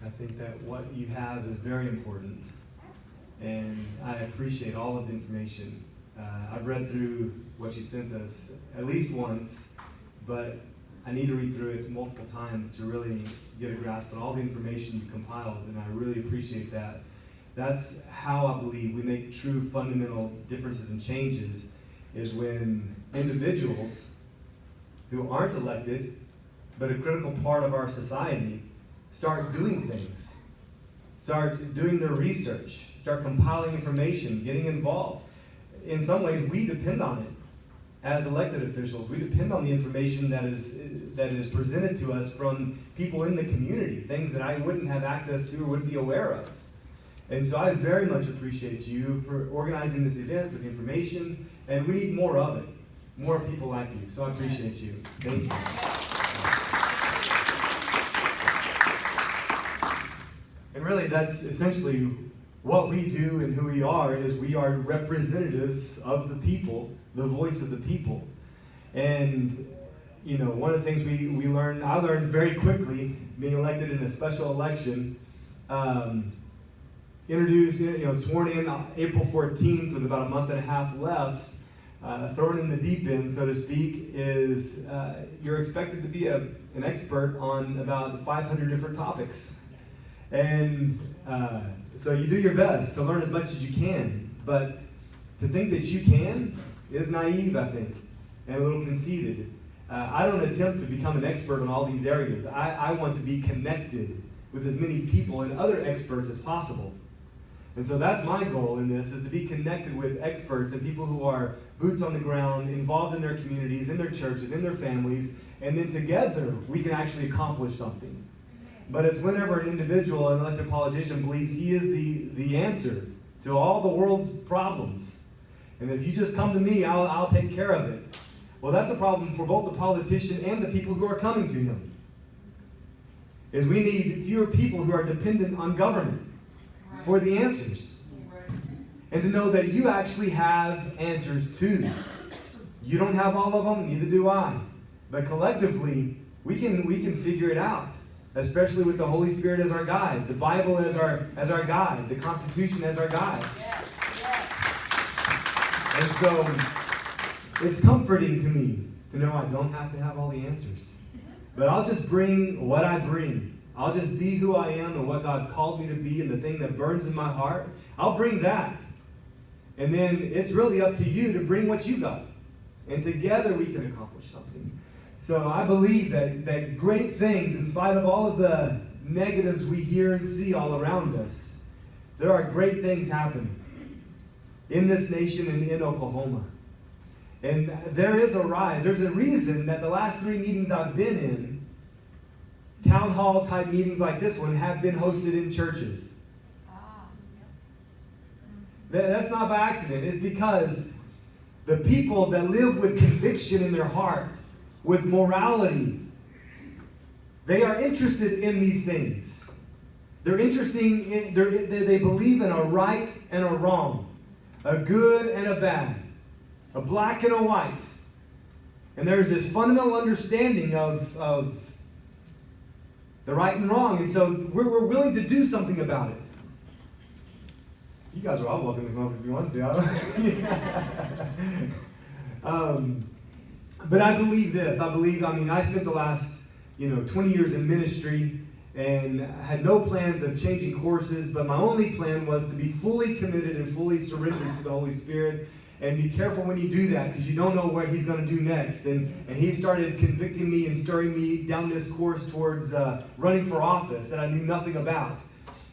I think that what you have is very important, and I appreciate all of the information. I've read through what you sent us at least once, but I need to read through it multiple times to really get a grasp on all the information you compiled, and I really appreciate that. That's how I believe we make true fundamental differences and changes, is when individuals who aren't elected, but a critical part of our society, start doing things, start doing their research, start compiling information, getting involved. In some ways, we depend on it as elected officials. We depend on the information that is presented to us from people in the community, things that I wouldn't have access to or wouldn't be aware of. And so I very much appreciate you for organizing this event, for the information, and we need more of it, more people like you. So I appreciate you. Thank you. And really, that's essentially what we do and who we are, is we are representatives of the people, the voice of the people. And, you know, one of the things I learned very quickly, being elected in a special election, sworn in on April 14th with about a month and a half left, thrown in the deep end, so to speak, is you're expected to be an expert on about 500 different topics. And so you do your best to learn as much as you can, but to think that you can is naive, I think, and a little conceited. I don't attempt to become an expert in all these areas. I want to be connected with as many people and other experts as possible. And so that's my goal in this, is to be connected with experts and people who are boots on the ground, involved in their communities, in their churches, in their families, and then together we can actually accomplish something. But it's whenever an individual, an elected politician, believes he is the answer to all the world's problems. And if you just come to me, I'll take care of it. Well, that's a problem for both the politician and the people who are coming to him. Is we need fewer people who are dependent on government for the answers. And to know that you actually have answers too. You don't have all of them, neither do I. But collectively, we can figure it out. Especially with the Holy Spirit as our guide, the Bible as our guide, the Constitution as our guide. Yes, yes. And so it's comforting to me to know I don't have to have all the answers. But I'll just bring what I bring. I'll just be who I am and what God called me to be and the thing that burns in my heart. I'll bring that. And then it's really up to you to bring what you got. And together we can accomplish something. So I believe that great things, in spite of all of the negatives we hear and see all around us, there are great things happening in this nation and in Oklahoma. And there is a rise. There's a reason that the last 3 meetings I've been in, town hall type meetings like this one, have been hosted in churches. That's not by accident. It's because the people that live with conviction in their heart, with morality, they are interested in these things. They're they believe in a right and a wrong, a good and a bad, a black and a white. And there's this fundamental understanding of the right and wrong. And so we're willing to do something about it. You guys are all welcome to come up if you want to. But I believe this. I spent the last 20 years in ministry and had no plans of changing courses, but my only plan was to be fully committed and fully surrendered to the Holy Spirit. And be careful when you do that, because you don't know what He's going to do next. And He started convicting me and stirring me down this course towards running for office that I knew nothing about.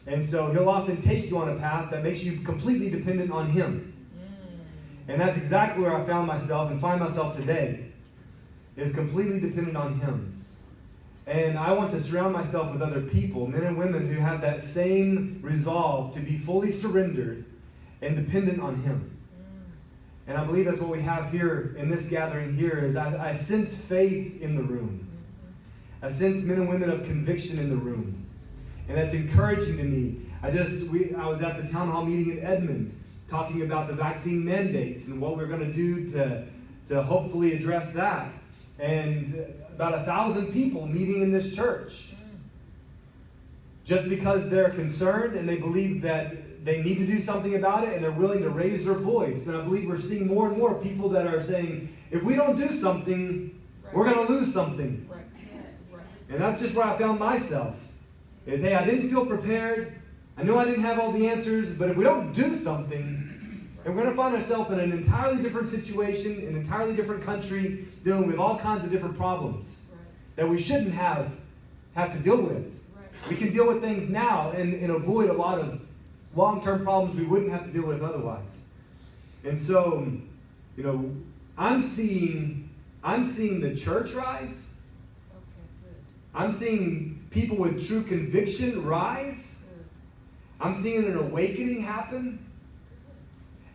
And so He'll often take you on a path that makes you completely dependent on Him. And that's exactly where I found myself and find myself today, is completely dependent on Him. And I want to surround myself with other people, men and women, who have that same resolve to be fully surrendered and dependent on Him. And I believe that's what we have here in this gathering here, is I sense faith in the room. I sense men and women of conviction in the room. And that's encouraging to me. I was at the town hall meeting in Edmond talking about the vaccine mandates and what we're going to do to hopefully address that. And about 1,000 people meeting in this church just because they're concerned and they believe that they need to do something about it and they're willing to raise their voice. And I believe we're seeing more and more people that are saying, if we don't do something, we're going to lose something. And that's just where I found myself. Is, hey, I didn't feel prepared. I know I didn't have all the answers, but if we don't do something, and we're going to find ourselves in an entirely different situation, an entirely different country, dealing with all kinds of different problems that we shouldn't have to deal with. We can deal with things now and avoid a lot of long-term problems we wouldn't have to deal with otherwise. And so, you know, I'm seeing the church rise. I'm seeing people with true conviction rise. I'm seeing an awakening happen.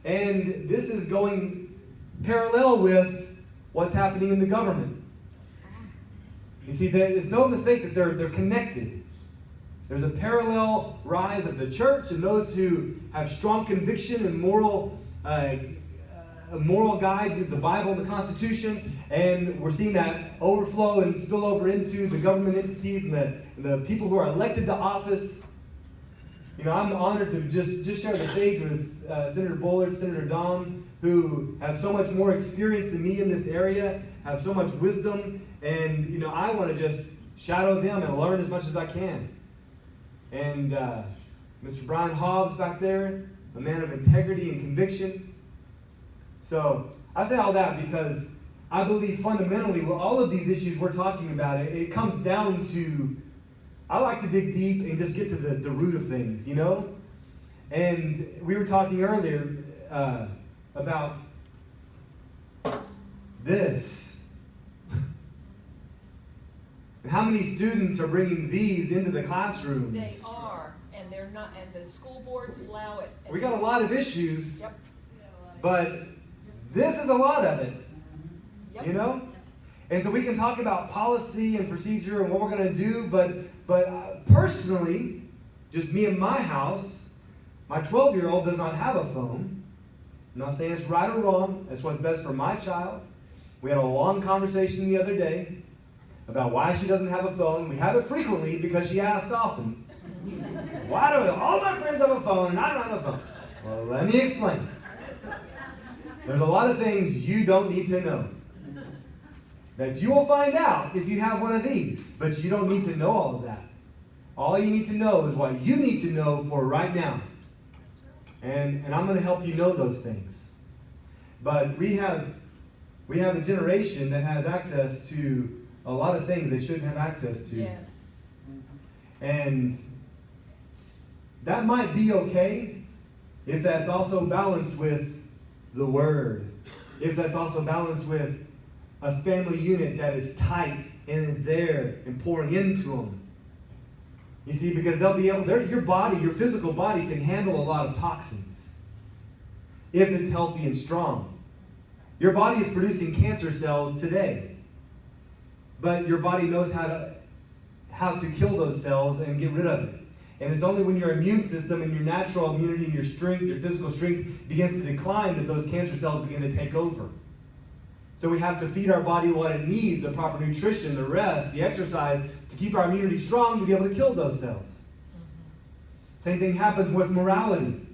And this is going parallel with what's happening in the government. You see, it's no mistake that they're connected. There's a parallel rise of the church and those who have strong conviction and a moral guide with the Bible and the Constitution, and we're seeing that overflow and spill over into the government entities and the people who are elected to office. You know, I'm honored to just share the stage with Senator Bullard, Senator Don, who have so much more experience than me in this area, have so much wisdom, and you know, I want to just shadow them and learn as much as I can. And Mr. Brian Hobbs back there, a man of integrity and conviction. So I say all that because I believe fundamentally with all of these issues we're talking about, it comes down to, I like to dig deep and just get to the root of things, you know? And we were talking earlier about this. And how many students are bringing these into the classrooms? They are, and they're not, and the school boards allow it. We got a lot of issues, Yep. but this is a lot of it, Yep. you know? And so we can talk about policy and procedure and what we're going to do, but personally, just me and my house, my 12-year-old does not have a phone. I'm not saying it's right or wrong. That's what's best for my child. We had a long conversation the other day about why she doesn't have a phone. We have it frequently because she asks often. Why do all my friends have a phone and I don't have a phone? Well, let me explain. There's a lot of things you don't need to know that you will find out if you have one of these, but you don't need to know all of that. All you need to know is what you need to know for right now. And I'm going to help you know those things. But we have a generation that has access to a lot of things they shouldn't have access to. Yes. And that might be okay if that's also balanced with the Word. If that's also balanced with a family unit that is tight and there and pouring into them. You see, because they'll be able, your body, your physical body can handle a lot of toxins if it's healthy and strong. Your body is producing cancer cells today, but your body knows how to kill those cells and get rid of it. And it's only when your immune system and your natural immunity and your strength, your physical strength begins to decline that those cancer cells begin to take over. So we have to feed our body what it needs, the proper nutrition, the rest, the exercise, to keep our immunity strong to be able to kill those cells. Same thing happens with morality.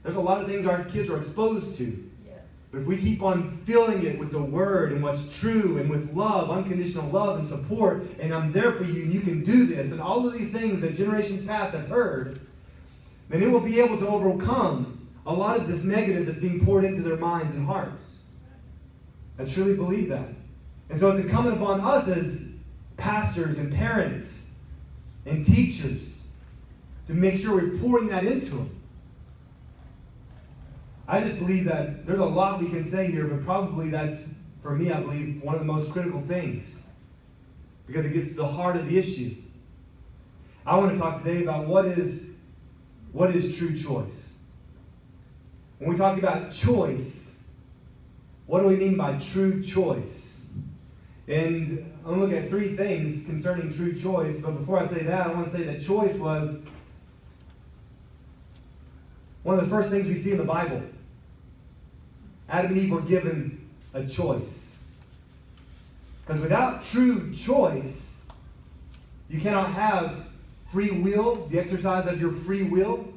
There's a lot of things our kids are exposed to. Yes. But if we keep on filling it with the Word and what's true and with love, unconditional love and support, and I'm there for you and you can do this, and all of these things that generations past have heard, then it will be able to overcome a lot of this negative that's being poured into their minds and hearts. I truly believe that. And so it's incumbent upon us as pastors and parents and teachers to make sure we're pouring that into them. I just believe that there's a lot we can say here, but probably that's, for me, I believe, one of the most critical things because it gets to the heart of the issue. I want to talk today about what is true choice. When we talk about choice, what do we mean by true choice? And I'm going to look at three things concerning true choice, but before I say that, I want to say that choice was one of the first things we see in the Bible. Adam and Eve were given a choice. Because without true choice, You cannot have free will, the exercise of your free will.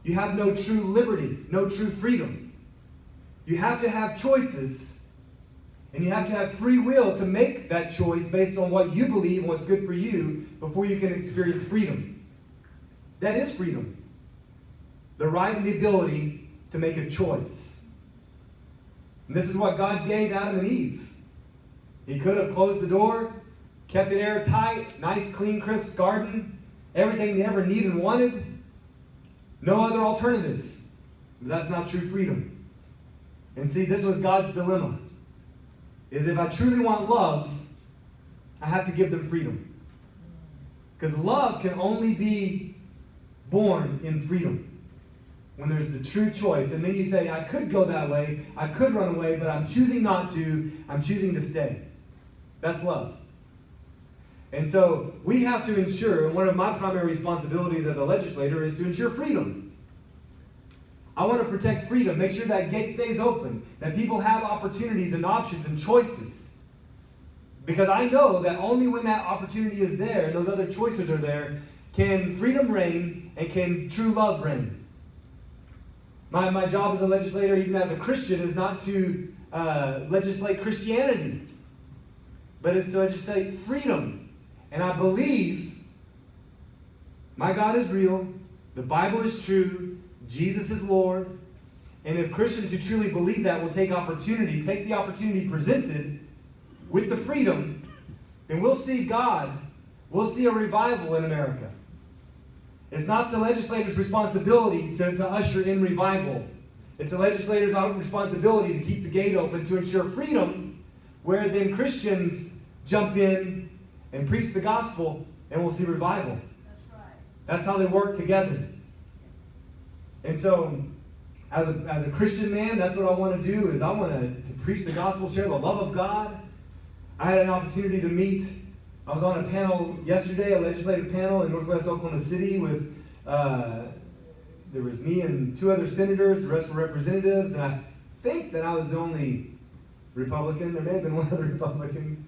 You have no true liberty, no true freedom. You have to have choices, and you have to have free will to make that choice based on what you believe and what's good for you before you can experience freedom. That is freedom. The right and the ability to make a choice. And this is what God gave Adam and Eve. He could have closed the door, kept it airtight, nice, clean, crisp garden, everything they ever needed and wanted. No other alternative. But that's not true freedom. And see, this was God's dilemma. Is if I truly want love, I have to give them freedom. Because love can only be born in freedom. When there's the true choice. And then you say, I could go that way, I could run away, but I'm choosing not to, I'm choosing to stay. That's love. And so we have to ensure, and one of my primary responsibilities as a legislator is to ensure freedom. I want to protect freedom, make sure that gate stays open, that people have opportunities and options and choices. Because I know that only when that opportunity is there and those other choices are there, can freedom reign and can true love reign. My job as a legislator, even as a Christian, is not to legislate Christianity, but it's to legislate freedom. And I believe my God is real, the Bible is true, Jesus is Lord, and if Christians who truly believe that will take the opportunity presented with the freedom, then we'll see God, we'll see a revival in America. It's not the legislator's responsibility to usher in revival. It's the legislator's responsibility to keep the gate open to ensure freedom, where then Christians jump in and preach the gospel, and we'll see revival. That's right. That's how they work together. And so, as a Christian man, that's what I want to do, is I want to preach the gospel, share the love of God. I had an opportunity to meet, I was on a panel yesterday, a legislative panel in Northwest Oklahoma City with, there was me and 2 other senators, the rest were representatives, and I think that I was the only Republican. There may have been one other Republican.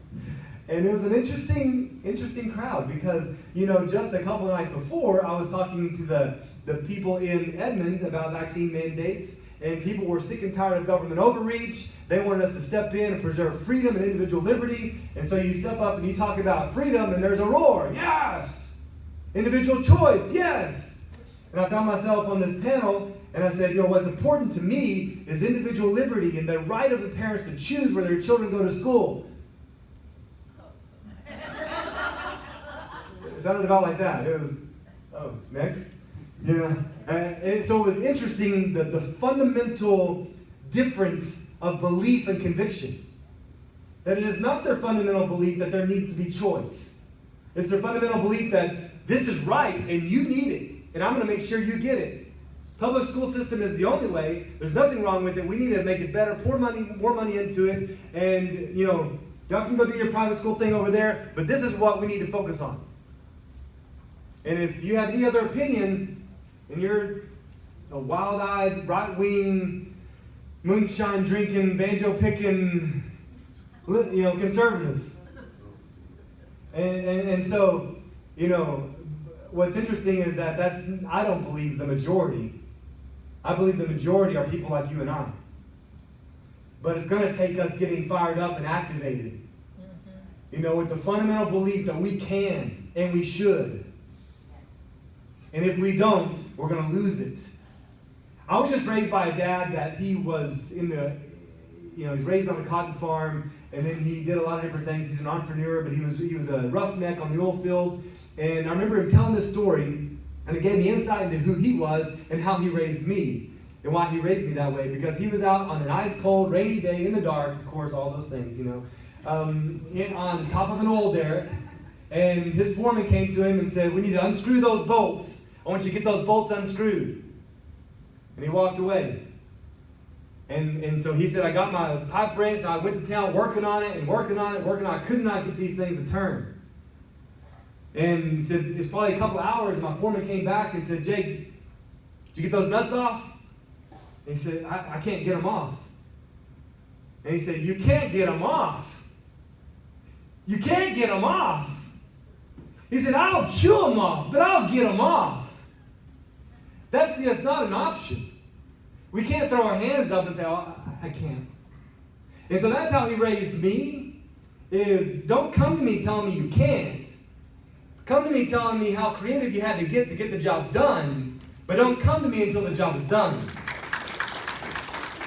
And it was an interesting crowd because, just a couple of nights before, I was talking to the people in Edmond about vaccine mandates, and people were sick and tired of government overreach. They wanted us to step in and preserve freedom and individual liberty. And so you step up and you talk about freedom, and there's a roar. Yes! Individual choice. Yes! And I found myself on this panel, and I said, what's important to me is individual liberty and the right of the parents to choose where their children go to school. It sounded about like that. It was, next. And so it was interesting, the fundamental difference of belief and conviction. That it is not their fundamental belief that there needs to be choice. It's their fundamental belief that this is right and you need it, and I'm going to make sure you get it. Public school system is the only way. There's nothing wrong with it. We need to make it better, pour more money into it, and y'all can go do your private school thing over there, but this is what we need to focus on. And if you have any other opinion, and you're a wild-eyed, right-wing, moonshine-drinking, banjo-picking, conservative. And so, what's interesting is that I don't believe the majority. I believe the majority are people like you and I. But it's going to take us getting fired up and activated. With the fundamental belief that we can and we should. And if we don't, we're going to lose it. I was just raised by a dad that he was he's raised on a cotton farm, and then he did a lot of different things. He's an entrepreneur, but he was a roughneck on the oil field. And I remember him telling this story, and it gave me insight into who he was and how he raised me, and why he raised me that way. Because he was out on an ice-cold, rainy day in the dark, of course, all those things, on top of an oil derrick, and his foreman came to him and said, "We need to unscrew those bolts. I want you to get those bolts unscrewed." And he walked away. And so he said, "I got my pipe wrench, and I went to town working on it. I could not get these things to turn." And he said, it's probably a couple hours, and my foreman came back and said, "Jake, did you get those nuts off?" And he said, I can't get them off." And he said, "You can't get them off. You can't get them off. He said, I'll chew them off, but I'll get them off. That's not an option. We can't throw our hands up and say, oh, I can't. And so that's how he raised me, is don't come to me telling me you can't. Come to me telling me how creative you had to get the job done, but don't come to me until the job is done.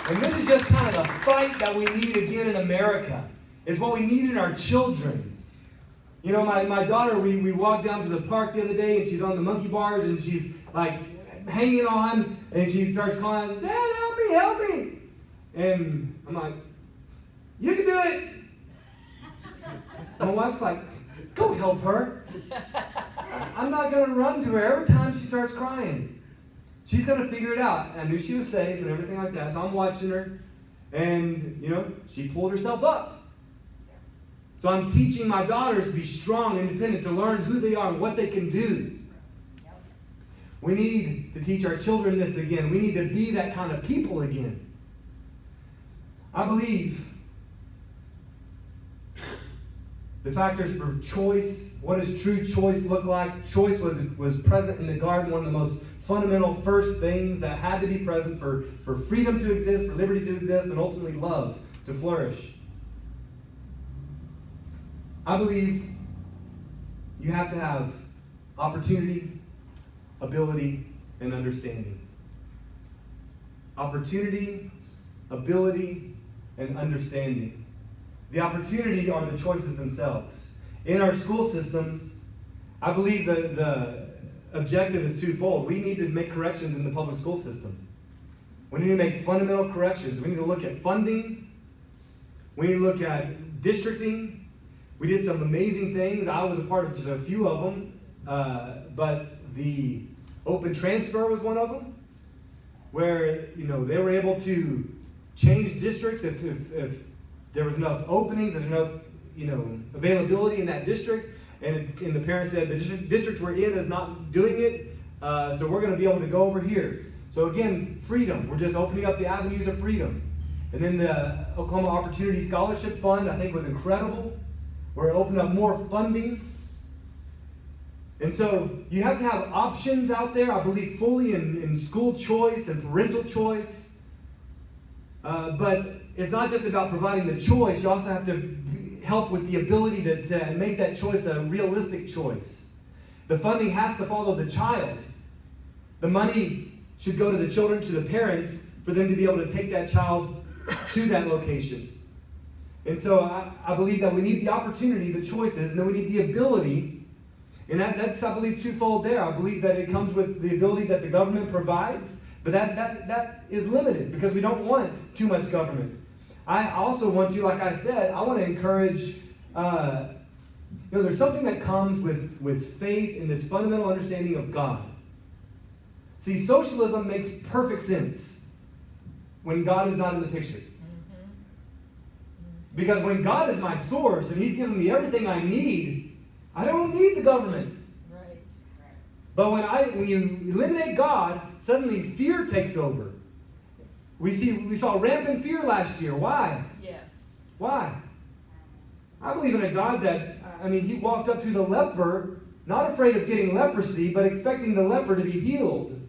And this is just kind of the fight that we need again in America. It's what we need in our children. You know, my daughter, we walked down to the park the other day, and she's on the monkey bars, and she's like hanging on, and she starts calling, Dad, help me. And I'm like, you can do it. My wife's like, go help her. I'm not going to run to her every time she starts crying. She's going to figure it out. I knew she was safe and everything like that, so I'm watching her. And, you know, she pulled herself up. So I'm teaching my daughters to be strong and independent, to learn who they are and what they can do. We need to teach our children this again. We need to be that kind of people again. I believe the factors for choice, what does true choice look like? Choice was present in the garden, one of the most fundamental first things that had to be present for freedom to exist, for liberty to exist, and ultimately love to flourish. I believe you have to have opportunity, ability, and understanding. Opportunity, ability, and understanding. The opportunity are the choices themselves. In our school system, I believe that the objective is twofold. We need to make corrections in the public school system. We need to make fundamental corrections. We need to look at funding. We need to look at districting. We did some amazing things. I was a part of just a few of them, but the open transfer was one of them, where they were able to change districts if there was enough openings and enough availability in that district, and the parents said the district we're in is not doing it, so we're going to be able to go over here. So again, freedom. We're just opening up the avenues of freedom. And then the Oklahoma Opportunity Scholarship Fund, I think, was incredible. We're opening up more funding. And so you have to have options out there. I believe fully in school choice and parental choice. But it's not just about providing the choice. You also have to help with the ability to make that choice a realistic choice. The funding has to follow the child. The money should go to the children, to the parents, for them to be able to take that child to that location. And so I believe that we need the opportunity, the choices, and then we need the ability. And that's, I believe, twofold there. I believe that it comes with the ability that the government provides, but that is limited because we don't want too much government. I also want to, like I said, I want to encourage, there's something that comes with faith in this fundamental understanding of God. See, socialism makes perfect sense when God is not in the picture. Because when God is my source and He's giving me everything I need, I don't need the government. Right. But when you eliminate God, suddenly fear takes over. We saw rampant fear last year. Why? Yes. Why? I believe in a God that, He walked up to the leper, not afraid of getting leprosy, but expecting the leper to be healed.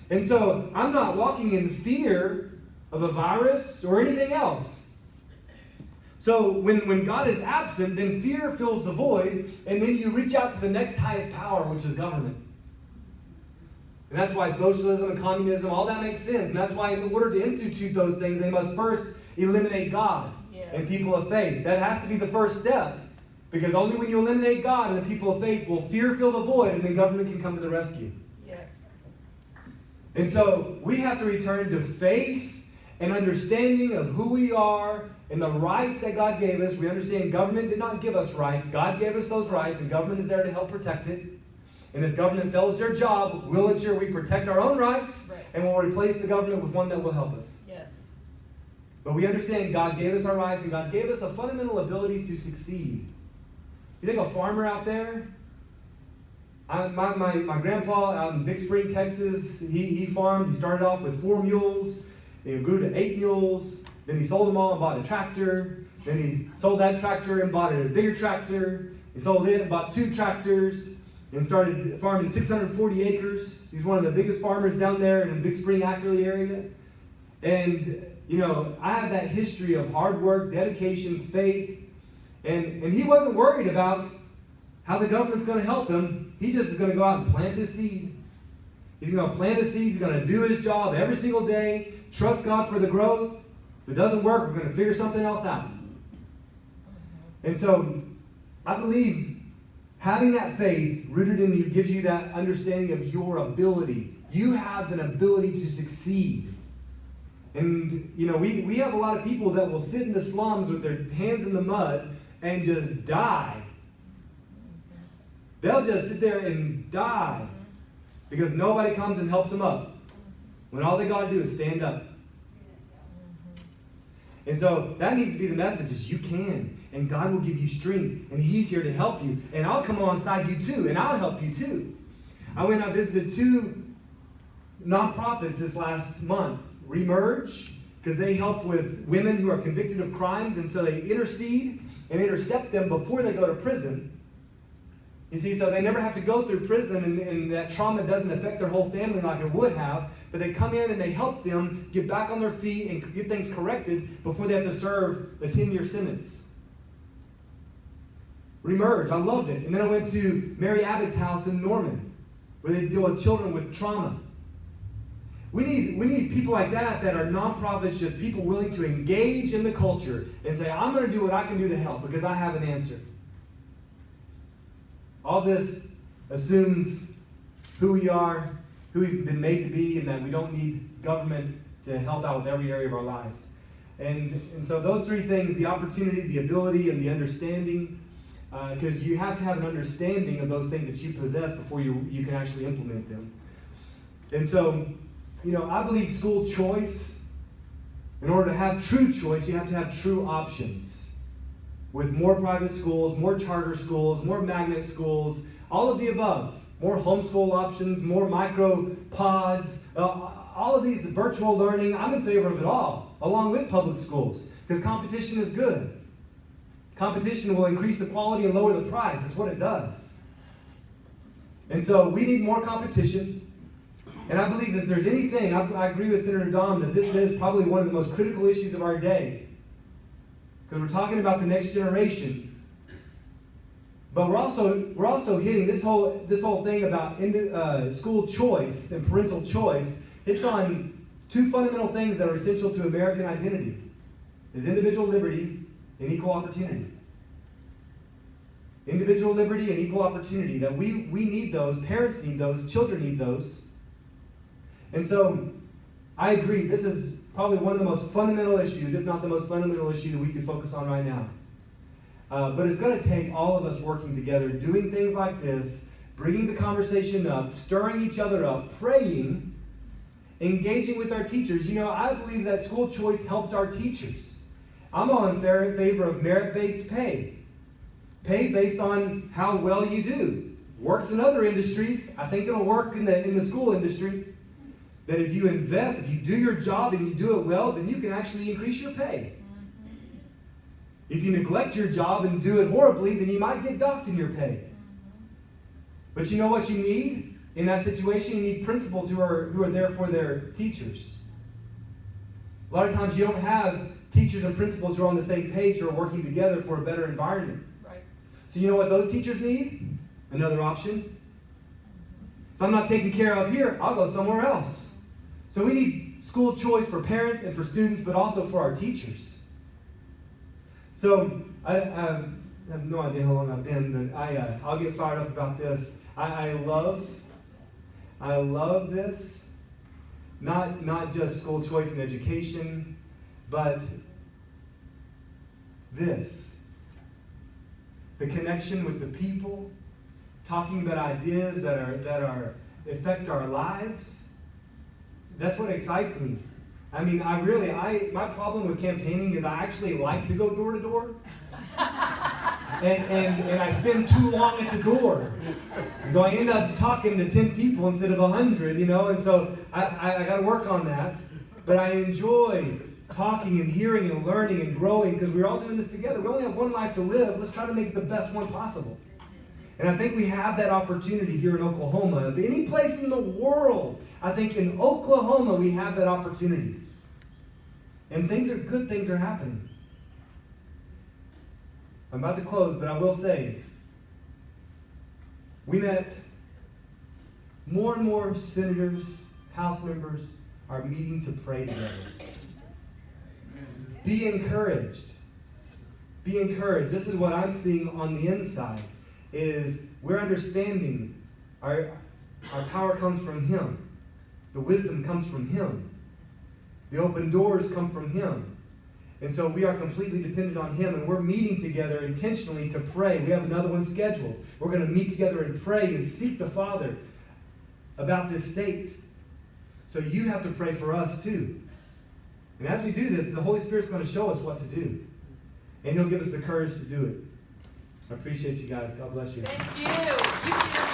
And so I'm not walking in fear of a virus or anything else. So when God is absent, then fear fills the void, and then you reach out to the next highest power, which is government. And that's why socialism and communism, all that makes sense. And that's why in order to institute those things, they must first eliminate God and people of faith. That has to be the first step. Because only when you eliminate God and the people of faith will fear fill the void, and then government can come to the rescue. Yes. And so we have to return to faith and understanding of who we are and the rights that God gave us. We understand government did not give us rights. God gave us those rights, and government is there to help protect it. And if government fails their job, we'll ensure we protect our own rights, and we'll replace the government with one that will help us. Yes. But we understand God gave us our rights, and God gave us a fundamental ability to succeed. You think a farmer out there? My grandpa out in Big Spring, Texas, he farmed. He started off with 4 mules. He grew to 8 mules. Then he sold them all and bought a tractor. Then he sold that tractor and bought a bigger tractor. He sold it, bought 2 tractors, and started farming 640 acres. He's one of the biggest farmers down there in the Big Spring, Ackley area. And, you know, I have that history of hard work, dedication, faith. And he wasn't worried about how the government's going to help him. He just is going to go out and plant his seed. He's going to plant his seed. He's going to do his job every single day. Trust God for the growth. If it doesn't work, we're going to figure something else out. And so I believe having that faith rooted in you gives you that understanding of your ability. You have an ability to succeed. And, you know, we have a lot of people that will sit in the slums with their hands in the mud and just die. They'll just sit there and die because nobody comes and helps them up, when all they got to do is stand up. And so that needs to be the message, is you can, and God will give you strength, and He's here to help you, and I'll come alongside you too, and I'll help you too. I went and I visited 2 nonprofits this last month. Remerge, because they help with women who are convicted of crimes, and so they intercede and intercept them before they go to prison. You see, so they never have to go through prison, and that trauma doesn't affect their whole family like it would have, but they come in and they help them get back on their feet and get things corrected before they have to serve a 10-year sentence. Remerge, I loved it. And then I went to Mary Abbott's house in Norman, where they deal with children with trauma. We need people like that are nonprofits, just people willing to engage in the culture and say, I'm going to do what I can do to help because I have an answer. All this assumes who we are, who we've been made to be, and that we don't need government to help out with every area of our life. And so those 3 things, the opportunity, the ability, and the understanding, because you have to have an understanding of those things that you possess before you can actually implement them. And so, you know, I believe school choice, in order to have true choice, you have to have true options. With more private schools, more charter schools, more magnet schools, all of the above. More homeschool options, more micro pods, all of these, the virtual learning, I'm in favor of it all, along with public schools, because competition is good. Competition will increase the quality and lower the price. That's what it does. And so we need more competition. And I believe that if there's anything, I agree with Senator Dom that this is probably one of the most critical issues of our day. Because we're talking about the next generation. But we're also hitting this whole thing about school choice and parental choice. It's on 2 fundamental things that are essential to American identity. Is individual liberty and equal opportunity. Individual liberty and equal opportunity. That we need those, parents need those, children need those. And so, I agree, this is probably one of the most fundamental issues, if not the most fundamental issue that we can focus on right now. But it's going to take all of us working together, doing things like this, bringing the conversation up, stirring each other up, praying, engaging with our teachers. You know, I believe that school choice helps our teachers. I'm all in favor of merit-based pay. Pay based on how well you do. Works in other industries. I think it'll work in the school industry. That if you invest, if you do your job and you do it well, then you can actually increase your pay. If you neglect your job and do it horribly, then you might get docked in your pay. But you know what you need in that situation? You need principals who are there for their teachers. A lot of times you don't have teachers and principals who are on the same page or working together for a better environment. Right. So you know what those teachers need? Another option. If I'm not taken care of here, I'll go somewhere else. So we need school choice for parents and for students, but also for our teachers. So I have no idea how long I've been, but I'll get fired up about this. I love this. Not just school choice and education, but this. The connection with the people, talking about ideas that affect our lives. That's what excites me. I mean, my problem with campaigning is I actually like to go door to door. And I spend too long at the door. So I end up talking to 10 people instead of 100, you know, and so I got to work on that. But I enjoy talking and hearing and learning and growing because we're all doing this together. We only have one life to live. Let's try to make it the best one possible. And I think we have that opportunity here in Oklahoma. Of any place in the world, I think in Oklahoma we have that opportunity. And good things are happening. I'm about to close, but I will say, we met more and more senators, House members are meeting to pray together. Be encouraged. Be encouraged. This is what I'm seeing on the inside, is we're understanding our power comes from Him. The wisdom comes from Him. The open doors come from Him. And so we are completely dependent on Him, and we're meeting together intentionally to pray. We have another one scheduled. We're going to meet together and pray and seek the Father about this state. So you have to pray for us too. And as we do this, the Holy Spirit's going to show us what to do. And He'll give us the courage to do it. I appreciate you guys. God bless you. Thank you.